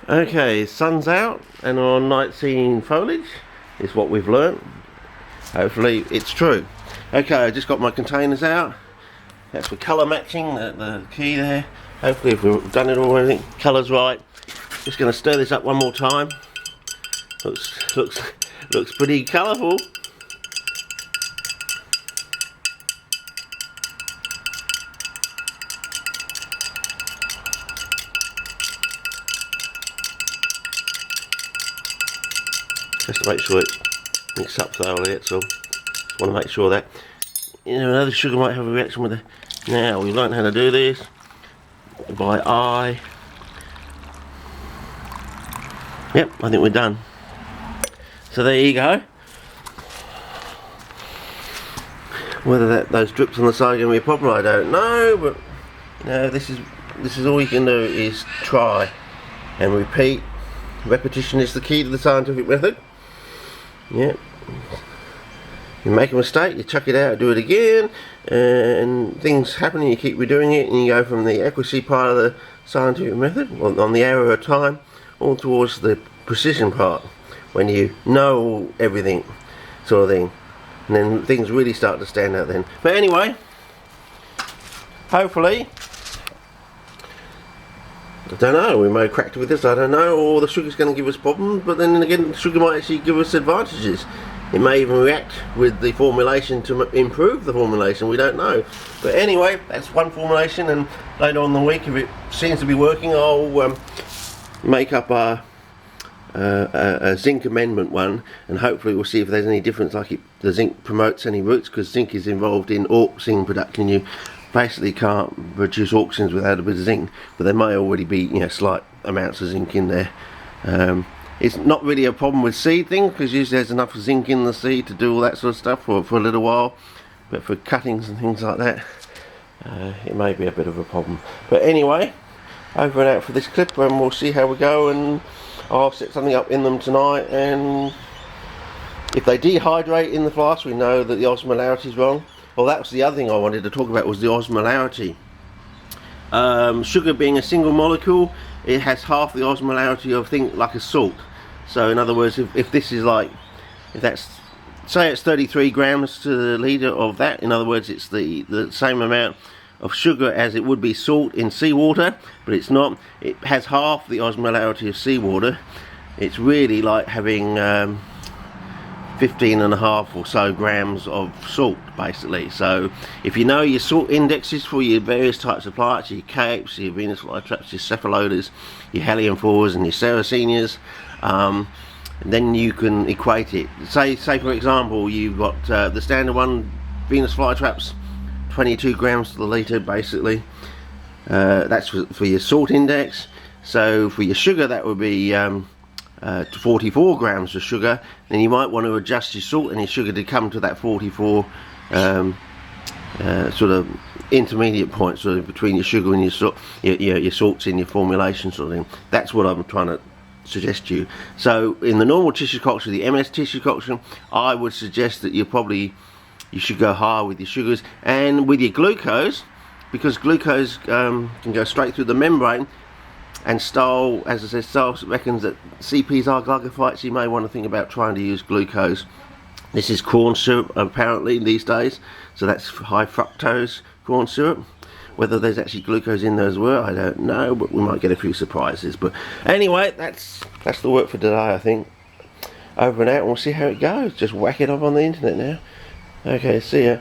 Okay, sun's out and on night seeing foliage is what we've learnt. Hopefully it's true. Okay, I just got my containers out. That's for colour matching, the key there. Hopefully if we've done it all, everything, colour's right. Just going to stir this up one more time. Looks pretty colourful. Just to make sure it's mixed up thoroughly, that's all. Just want to make sure that, you know, another sugar might have a reaction with it. Now, we learned how to do this by eye. Yep, I think we're done. So there you go. Whether those drips on the side are going to be a problem, I don't know, but you know, this is all you can do is try and repeat. Repetition is the key to the scientific method. Yep. You make a mistake, you chuck it out, do it again, and things happen and you keep redoing it, and you go from the accuracy part of the scientific method, on the error of time, all towards the precision part, when you know everything, sort of thing. And then things really start to stand out then. But anyway, hopefully, I don't know, we may have cracked with this, I don't know, or the sugar's going to give us problems, but then again, the sugar might actually give us advantages. It may even react with the formulation to improve the formulation, we don't know. But anyway, that's one formulation, and later on in the week, if it seems to be working, I'll make up a zinc amendment one, and hopefully we'll see if there's any difference, like the zinc promotes any roots, because zinc is involved in auxin production. You basically can't produce auxins without a bit of zinc, but there may already be, you know, slight amounts of zinc in there. It's not really a problem with seed things, because usually there's enough zinc in the seed to do all that sort of stuff for a little while, but for cuttings and things like that, it may be a bit of a problem. But anyway, over and out for this clip, and we'll see how we go, and I'll set something up in them tonight, and if they dehydrate in the flask, we know that the osmolarity is wrong. Well, that was the other thing I wanted to talk about, was the osmolarity. Sugar being a single molecule, it has half the osmolarity of things like a salt. So in other words, if this is like, if that's, say it's 33 grams to the litre of that, in other words it's the same amount of sugar as it would be salt in seawater, but it's not. It has half the osmolarity of seawater. It's really like having 15.5 or so grams of salt, basically. So if you know your salt indexes for your various types of plants, your capes, your Venus flytraps, your cephalotas, your helianthores and your serracenias, then you can equate it. Say for example, you've got the standard one, Venus flytraps, 22 grams to the litre, basically. That's for your salt index. So for your sugar, that would be 44 grams of sugar. Then you might want to adjust your salt and your sugar to come to that 44 sort of intermediate point, sort of between your sugar and your salt, your salts in your formulation, sort of thing. That's what I'm trying to suggest to you. So in the normal tissue culture, the MS tissue culture, I would suggest that you should go higher with your sugars, and with your glucose, because glucose can go straight through the membrane. And Stahl, as I said, Stahl reckons that CPs are glycophytes. You may want to think about trying to use glucose. This is corn syrup apparently these days, so that's high fructose corn syrup. Whether there's actually glucose in there as well, I don't know, but we might get a few surprises. But anyway, that's the work for today, I think. Over and out, and we'll see how it goes. Just whack it up on the internet now. Okay, see ya.